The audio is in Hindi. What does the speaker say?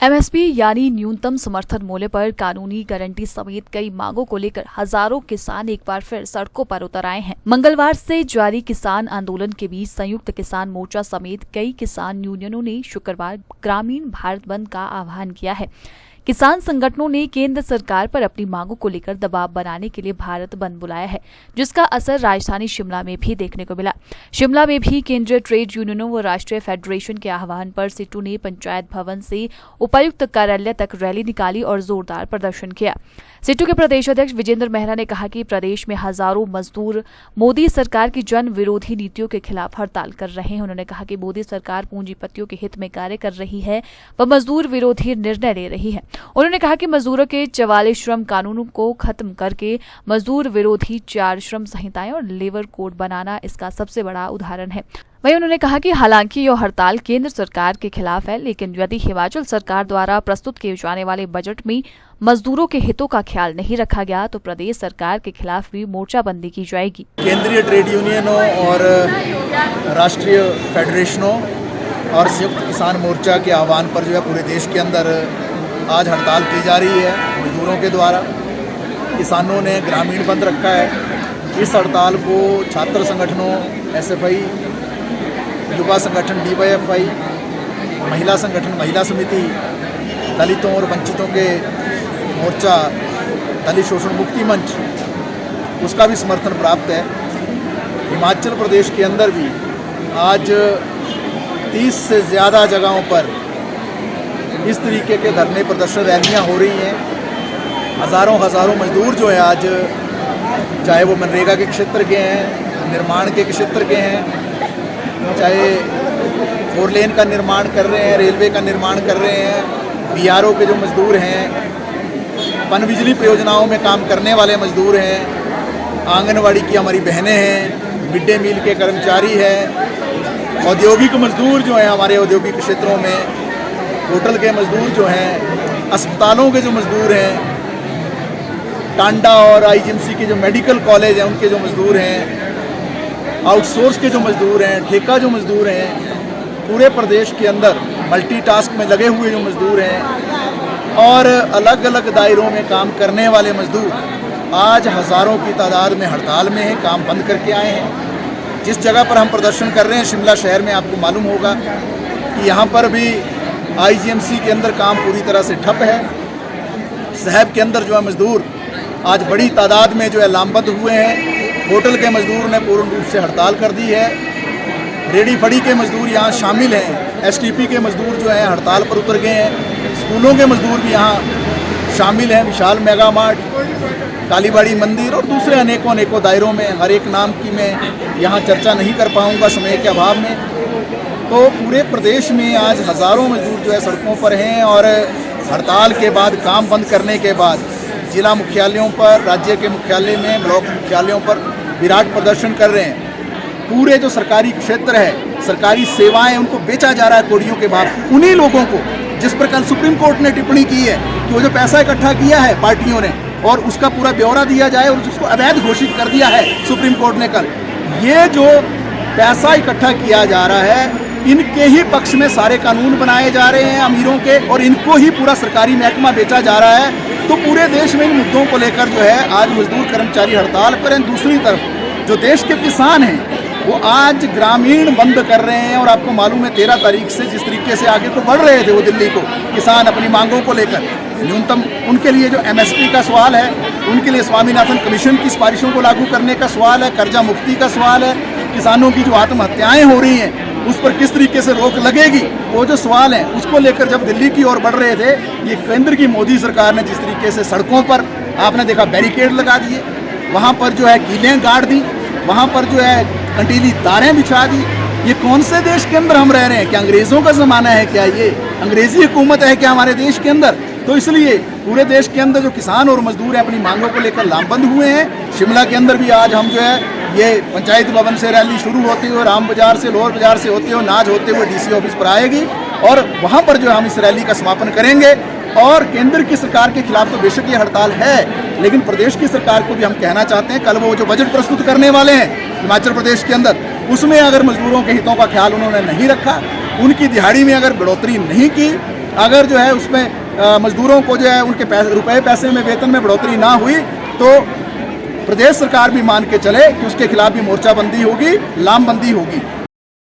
एमएसपी यानी न्यूनतम समर्थन मूल्य पर कानूनी गारंटी समेत कई मांगों को लेकर हजारों किसान एक बार फिर सड़कों पर उतर आए हैं। मंगलवार से जारी किसान आंदोलन के बीच संयुक्त किसान मोर्चा समेत कई किसान यूनियनों ने शुक्रवार ग्रामीण भारत बंद का आह्वान किया है। किसान संगठनों ने केंद्र सरकार पर अपनी मांगों को लेकर दबाव बनाने के लिए भारत बंद बुलाया है, जिसका असर राजधानी शिमला में भी देखने को मिला। शिमला में भी केंद्रीय ट्रेड यूनियनों व राष्ट्रीय फेडरेशन के आह्वान पर सिट्टू ने पंचायत भवन से उपायुक्त कार्यालय तक रैली निकाली और जोरदार प्रदर्शन किया। सिट्टू के प्रदेश अध्यक्ष विजेंद्र मेहरा ने कहा कि प्रदेश में हजारों मजदूर मोदी सरकार की जन विरोधी नीतियों के खिलाफ हड़ताल कर रहे हैं। उन्होंने कहा कि मोदी सरकार पूंजीपतियों के हित में कार्य कर रही है व मजदूर विरोधी निर्णय ले रही है। उन्होंने कहा कि मजदूरों के 44 श्रम कानूनों को खत्म करके मजदूर विरोधी 4 श्रम संहिताएं और लेबर कोड बनाना इसका सबसे बड़ा उदाहरण है। वहीं उन्होंने कहा कि हालांकि यह हड़ताल केंद्र सरकार के खिलाफ है, लेकिन यदि हिमाचल सरकार द्वारा प्रस्तुत किए जाने वाले बजट में मजदूरों के हितों का ख्याल नहीं रखा गया तो प्रदेश सरकार के खिलाफ भी मोर्चाबंदी की जाएगी। केंद्रीय ट्रेड यूनियनों और राष्ट्रीय फेडरेशनों और संयुक्त किसान मोर्चा के आह्वान पर जो है पूरे देश के अंदर आज हड़ताल की जा रही है। मजदूरों के द्वारा किसानों ने ग्रामीण बंद रखा है। इस हड़ताल को छात्र संगठनों एसएफआई, युवा संगठन डीवाईएफआई, महिला संगठन महिला समिति, दलितों और वंचितों के मोर्चा, दलित शोषण मुक्ति मंच, उसका भी समर्थन प्राप्त है। हिमाचल प्रदेश के अंदर भी आज 30 से ज़्यादा जगहों पर इस तरीके के धरने प्रदर्शन रैलियां हो रही हैं। हज़ारों मजदूर जो है आज, चाहे वो मनरेगा के क्षेत्र के हैं, निर्माण के क्षेत्र के हैं, चाहे 4 लेन का निर्माण कर रहे हैं, रेलवे का निर्माण कर रहे हैं, बीआरओ के जो मजदूर हैं, पनबिजली परियोजनाओं में काम करने वाले मजदूर हैं, आंगनवाड़ी की हमारी बहनें हैं, मिड डे मील के कर्मचारी हैं, औद्योगिक मजदूर जो हैं हमारे औद्योगिक क्षेत्रों में, होटल के मजदूर जो हैं, अस्पतालों के जो मजदूर हैं, टांडा और आईजीएमसी के जो मेडिकल कॉलेज हैं उनके जो मजदूर हैं, आउटसोर्स के जो मजदूर हैं, ठेका जो मजदूर हैं, पूरे प्रदेश के अंदर मल्टीटास्क में लगे हुए जो मजदूर हैं और अलग अलग दायरों में काम करने वाले मजदूर आज हज़ारों की तादाद में हड़ताल में हैं, काम बंद करके आए हैं। जिस जगह पर हम प्रदर्शन कर रहे हैं शिमला शहर में, आपको मालूम होगा कि यहाँ पर भी आईजीएमसी के अंदर काम पूरी तरह से ठप है। साहब के अंदर जो है मजदूर आज बड़ी तादाद में जो है लामबंद हुए हैं। होटल के मजदूर ने पूर्ण रूप से हड़ताल कर दी है। रेडी फड़ी के मजदूर यहाँ शामिल हैं। एसटीपी के मजदूर जो हैं हड़ताल पर उतर गए हैं। स्कूलों के मजदूर भी यहाँ शामिल हैं। विशाल मेगा मार्ट, कालीबाड़ी मंदिर और दूसरे अनेकों दायरों में, हर एक नाम की मैं यहाँ चर्चा नहीं कर पाऊँगा समय के अभाव में। तो पूरे प्रदेश में आज हज़ारों मजदूर जो है सड़कों पर हैं और हड़ताल के बाद, काम बंद करने के बाद जिला मुख्यालयों पर, राज्य के मुख्यालय में, ब्लॉक मुख्यालयों पर विराट प्रदर्शन कर रहे हैं। पूरे जो सरकारी क्षेत्र है, सरकारी सेवाएं, उनको बेचा जा रहा है कौड़ियों के भाव। उन्हीं लोगों को जिस पर कल सुप्रीम कोर्ट ने टिप्पणी की है कि वो जो पैसा इकट्ठा किया है पार्टियों ने और उसका पूरा ब्यौरा दिया जाए और उसको अवैध घोषित कर दिया है सुप्रीम कोर्ट ने कल। ये जो पैसा इकट्ठा किया जा रहा है, इनके ही पक्ष में सारे कानून बनाए जा रहे हैं अमीरों के और इनको ही पूरा सरकारी महकमा बेचा जा रहा है। तो पूरे देश में इन मुद्दों को लेकर जो है आज मजदूर कर्मचारी हड़ताल पर हैं। दूसरी तरफ जो देश के किसान हैं वो आज ग्रामीण बंद कर रहे हैं और आपको मालूम है 13 तारीख से जिस तरीके से आगे को बढ़ रहे थे वो दिल्ली को किसान अपनी मांगों को लेकर, न्यूनतम उनके लिए जो एमएसपी का सवाल है, उनके लिए स्वामीनाथन कमीशन की सिफारिशों को लागू करने का सवाल है, कर्जा मुक्ति का सवाल है, किसानों की जो आत्महत्याएं हो रही हैं उस पर किस तरीके से रोक लगेगी, वो जो सवाल है उसको लेकर जब दिल्ली की ओर बढ़ रहे थे, ये केंद्र की मोदी सरकार ने जिस तरीके से सड़कों पर आपने देखा बैरिकेड लगा दिए, वहाँ पर जो है कीलें गाड़ दी, वहाँ पर जो है कंटीली तारें बिछा दी। ये कौन से देश के अंदर हम रह रहे हैं? क्या अंग्रेज़ों का ज़माना है? क्या ये अंग्रेज़ी हुकूमत है क्या हमारे देश के अंदर? तो इसलिए पूरे देश के अंदर जो किसान और मजदूर हैं अपनी मांगों को लेकर लामबंद हुए हैं। शिमला के अंदर भी आज हम जो है ये पंचायत भवन से रैली शुरू होती हुई राम बाजार से, लोअर बाजार से होते हुए, नाज होते हुए डीसी ऑफिस पर आएगी और वहाँ पर जो हम इस रैली का समापन करेंगे। और केंद्र की सरकार के खिलाफ तो बेशक ये हड़ताल है, लेकिन प्रदेश की सरकार को भी हम कहना चाहते हैं, कल वो जो बजट प्रस्तुत करने वाले हैं हिमाचल प्रदेश के अंदर, उसमें अगर मजदूरों के हितों का ख्याल उन्होंने नहीं रखा, उनकी दिहाड़ी में अगर बढ़ोतरी नहीं की अगर जो है उसमें मजदूरों को जो है उनके रुपए पैसे में वेतन में बढ़ोतरी ना हुई तो प्रदेश सरकार भी मान के चले कि उसके खिलाफ भी मोर्चाबंदी होगी, लामबंदी होगी।